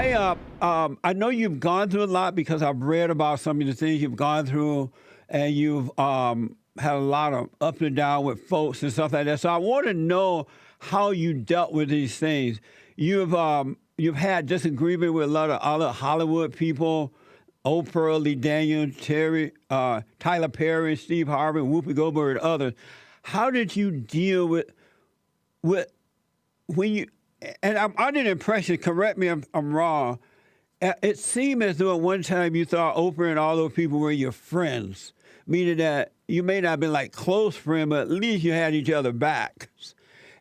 I know you've gone through a lot because I've read about some of the things you've gone through, and you've had a lot of up and down with folks and stuff like that. So I want to know how you dealt with these things. You've had disagreement with a lot of other Hollywood people, Oprah, Lee Daniels, Tyler Perry, Steve Harvey, Whoopi Goldberg, and others. How did you deal with when you? And I'm under the impression, correct me if I'm wrong, it seemed as though at one time you thought Oprah and all those people were your friends, meaning that you may not have been like close friends, but at least you had each other back.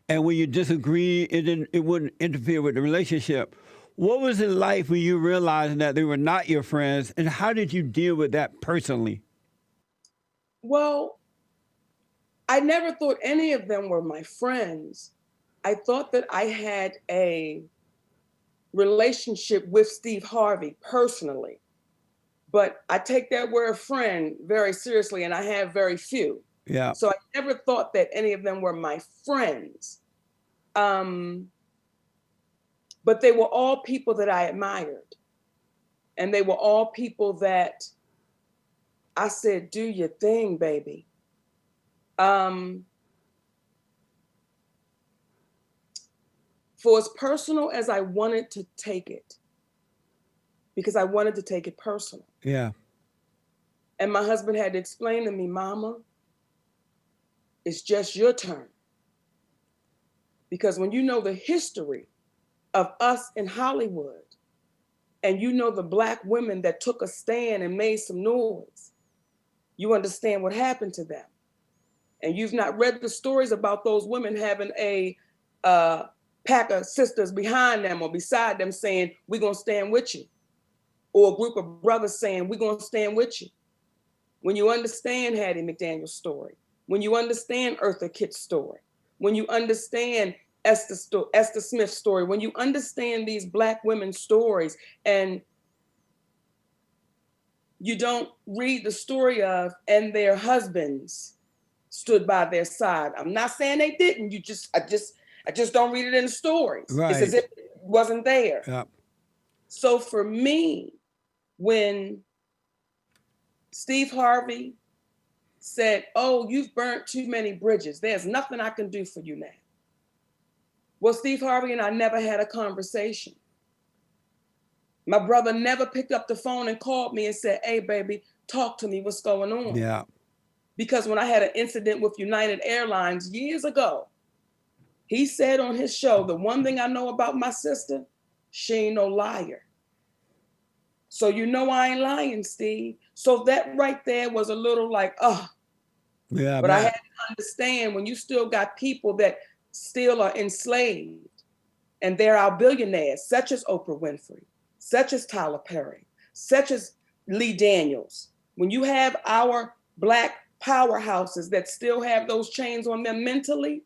And when you disagree, it wouldn't interfere with the relationship. What was it like when you realized that they were not your friends, and how did you deal with that personally? Well, I never thought any of them were my friends. I thought that I had a relationship with Steve Harvey personally, but I take that word friend very seriously, and I have very few. Yeah. So I never thought that any of them were my friends. But they were all people that I admired. And they were all people that I said, do your thing, baby. For as personal as I wanted to take it, because I wanted to take it personal. Yeah. And my husband had to explain to me, Mama, it's just your turn. Because when you know the history of us in Hollywood, and you know the Black women that took a stand and made some noise, you understand what happened to them. And you've not read the stories about those women having a pack of sisters behind them or beside them saying, we're going to stand with you. Or a group of brothers saying, we're going to stand with you. When you understand Hattie McDaniel's story, when you understand Eartha Kitt's story, when you understand Esther Smith's story, when you understand these Black women's stories, and you don't read the story of, and their husbands stood by their side. I'm not saying they didn't. I just don't read it in the stories. Right. It's as if it wasn't there. Yeah. So for me, when Steve Harvey said, oh, you've burnt too many bridges, there's nothing I can do for you now. Well, Steve Harvey and I never had a conversation. My brother never picked up the phone and called me and said, hey, baby, talk to me, what's going on? Yeah. Because when I had an incident with United Airlines years ago, he said on his show, the one thing I know about my sister, she ain't no liar. So you know I ain't lying, Steve. So that right there was a little like, Yeah. But I had to understand when you still got people that still are enslaved, and they're our billionaires, such as Oprah Winfrey, such as Tyler Perry, such as Lee Daniels. When you have our Black powerhouses that still have those chains on them mentally,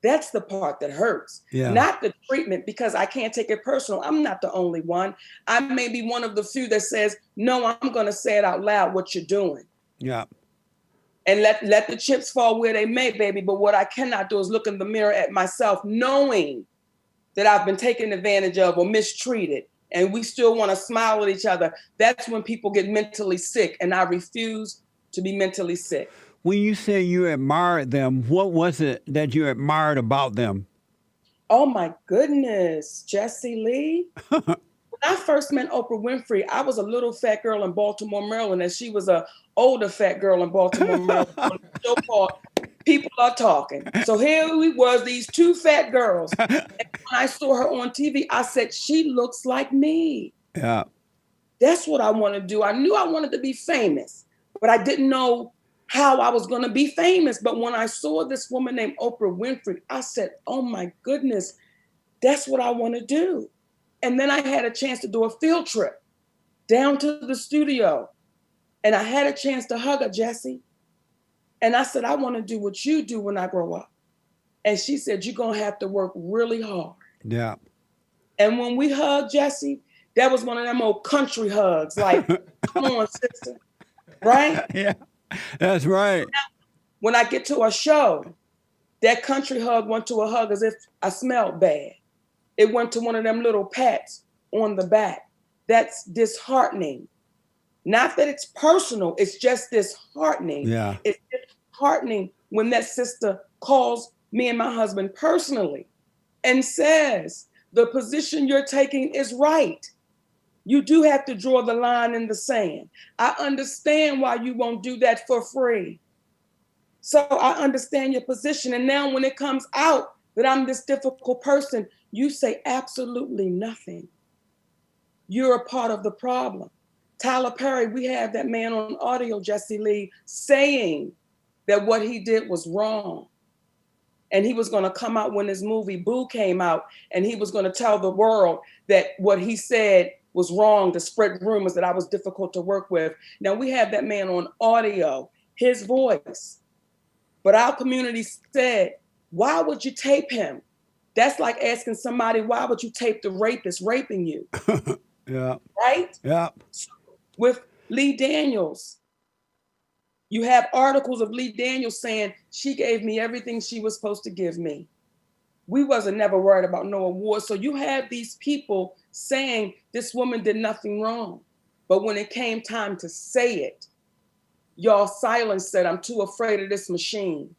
that's the part that hurts. Yeah. Not the treatment, because I can't take it personal. I'm not the only one. I may be one of the few that says, no, I'm going to say it out loud what you're doing. Yeah. And let the chips fall where they may, baby. But what I cannot do is look in the mirror at myself, knowing that I've been taken advantage of or mistreated, and we still want to smile at each other. That's when people get mentally sick, and I refuse to be mentally sick. When you say you admired them, what was it that you admired about them? Oh my goodness, Jesse Lee. When I first met Oprah Winfrey, I was a little fat girl in Baltimore, Maryland, and she was an older fat girl in Baltimore, Maryland. On a show called People Are Talking. So here we was, these two fat girls. And when I saw her on TV, I said, she looks like me. Yeah. That's what I want to do. I knew I wanted to be famous, but I didn't know how I was going to be famous. But when I saw this woman named Oprah Winfrey, I said, oh my goodness, that's what I want to do. And then I had a chance to do a field trip down to the studio. And I had a chance to hug her, Jesse. And I said, I want to do what you do when I grow up. And she said, you're going to have to work really hard. Yeah. And when we hugged, Jesse, that was one of them old country hugs. Like, come on, sister. Right? Yeah. That's right. When I get to a show, that country hug went to a hug as if I smelled bad. It went to one of them little pats on the back. That's disheartening. Not that it's personal, it's just disheartening. Yeah. It's disheartening when that sister calls me and my husband personally and says, the position you're taking is right. You do have to draw the line in the sand. I understand why you won't do that for free. So I understand your position. And now when it comes out that I'm this difficult person, you say absolutely nothing. You're a part of the problem. Tyler Perry, we have that man on audio, Jesse Lee, saying that what he did was wrong. And he was going to come out when his movie Boo came out, and he was going to tell the world that what he said was wrong, to spread rumors that I was difficult to work with. Now we have that man on audio, his voice. But our community said, why would you tape him? That's like asking somebody, why would you tape the rapist raping you? Yeah. Right? Yeah. So with Lee Daniels, you have articles of Lee Daniels saying she gave me everything she was supposed to give me. We wasn't never worried about no awards. So you have these people saying this woman did nothing wrong. But when it came time to say it, y'all silence said, I'm too afraid of this machine.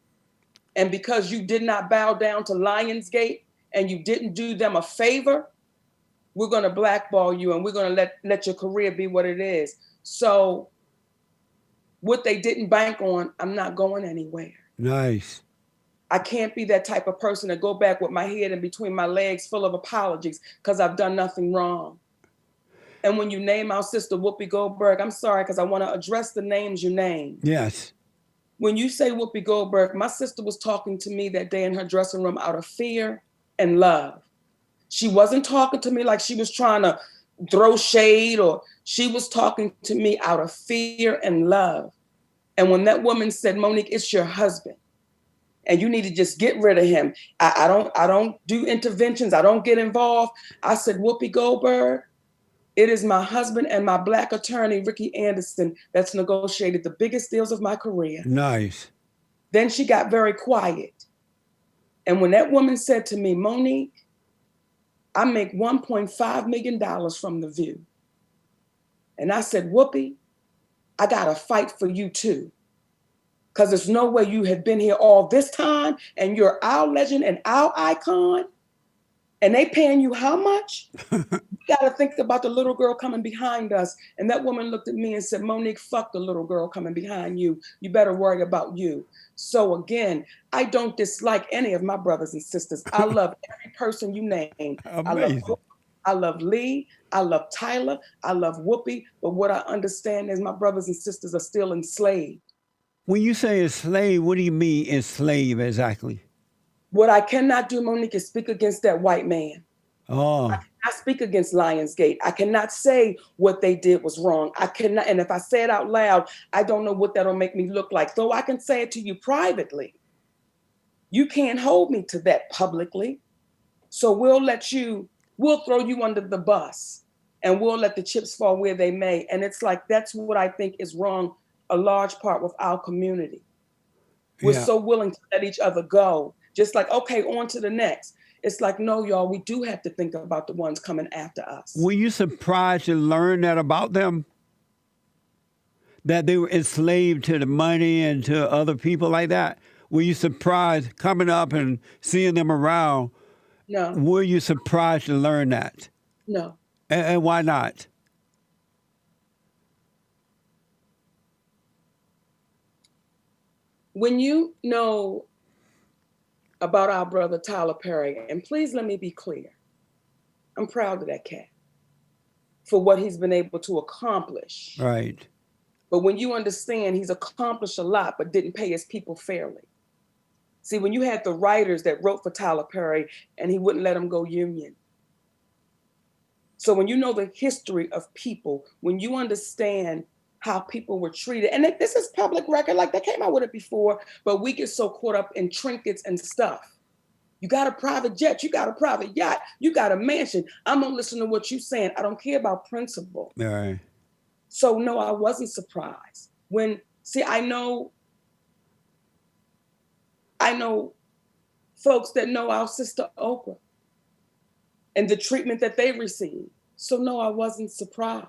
And because you did not bow down to Lionsgate and you didn't do them a favor, we're going to blackball you and we're going to let your career be what it is. So what they didn't bank on, I'm not going anywhere. Nice. I can't be that type of person to go back with my head in between my legs full of apologies because I've done nothing wrong. And when you name our sister Whoopi Goldberg, I'm sorry, because I want to address the names you name. Yes. When you say Whoopi Goldberg, my sister was talking to me that day in her dressing room out of fear and love. She wasn't talking to me like she was trying to throw shade, or she was talking to me out of fear and love. And when that woman said, Monique, it's your husband, and you need to just get rid of him. I don't do interventions. I don't get involved. I said, Whoopi Goldberg, it is my husband and my Black attorney, Ricky Anderson, that's negotiated the biggest deals of my career. Nice. Then she got very quiet. And when that woman said to me, Monique, I make $1.5 million from The View. And I said, Whoopi, I got to fight for you too. Because there's no way you have been here all this time and you're our legend and our icon, and they paying you how much? You got to think about the little girl coming behind us. And that woman looked at me and said, Monique, fuck the little girl coming behind you. You better worry about you. So again, I don't dislike any of my brothers and sisters. I love every person you name. Amazing. I love Lee. I love Tyler. I love Whoopi. But what I understand is my brothers and sisters are still enslaved. When you say enslaved, what do you mean enslaved exactly? What I cannot do, Monique, is speak against that white man. Oh. I cannot speak against Lionsgate. I cannot say what they did was wrong. I cannot, and if I say it out loud, I don't know what that'll make me look like. Though I can say it to you privately. You can't hold me to that publicly. So we'll throw you under the bus and we'll let the chips fall where they may. And it's like, that's what I think is wrong, a large part with our community. We're so willing to let each other go. Just like, okay, on to the next. It's like, no, y'all, we do have to think about the ones coming after us. Were you surprised to learn that about them? That they were enslaved to the money and to other people like that? Were you surprised coming up and seeing them around? No. Were you surprised to learn that? No. And why not? When you know about our brother Tyler Perry, and please let me be clear, I'm proud of that cat for what he's been able to accomplish. Right. But when you understand he's accomplished a lot but didn't pay his people fairly. See, when you had the writers that wrote for Tyler Perry and he wouldn't let them go union. So when you know the history of people, when you understand how people were treated, and this is public record, like they came out with it before, but we get so caught up in trinkets and stuff. You got a private jet, you got a private yacht, you got a mansion. I'm gonna listen to what you're saying. I don't care about principle. All right. So no, I wasn't surprised. I know folks that know our sister Oprah and the treatment that they received. So no, I wasn't surprised.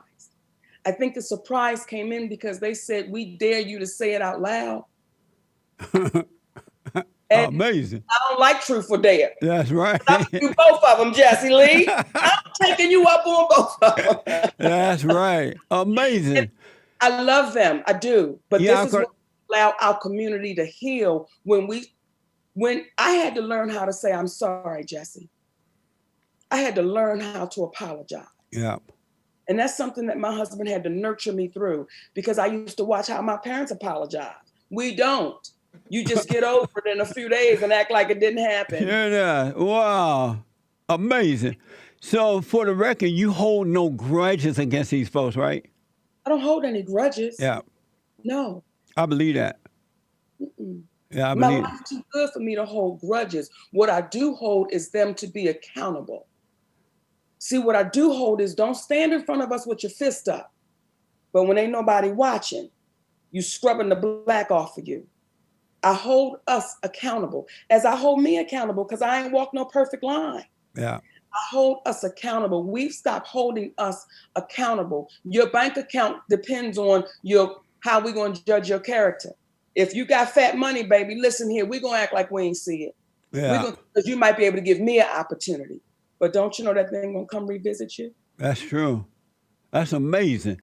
I think the surprise came in because they said, we dare you to say it out loud. And Amazing. I don't like truth or dare. That's right. I'm gonna do both of them, Jesse Lee. I'm taking you up on both of them. That's right. Amazing. I love them. I do. But Yeah, this is what allow our community to heal when I had to learn how to say, I'm sorry, Jesse. I had to learn how to apologize. Yeah. And that's something that my husband had to nurture me through because I used to watch how my parents apologize. We don't. You just get over it in a few days and act like it didn't happen. Yeah. Wow. Amazing. So for the record, you hold no grudges against these folks, right? I don't hold any grudges. Yeah. No. I believe that. Mm-mm. Yeah, I My believe. life's too good for me to hold grudges. What I do hold is them to be accountable. See, what I do hold is don't stand in front of us with your fist up. But when ain't nobody watching, you scrubbing the black off of you. I hold us accountable as I hold me accountable because I ain't walked no perfect line. Yeah. I hold us accountable. We've stopped holding us accountable. Your bank account depends on how we're going to judge your character. If you got fat money, baby, listen here, we're going to act like we ain't see it. Yeah. Because you might be able to give me an opportunity. But don't you know that thing going to come revisit you? That's true. That's amazing.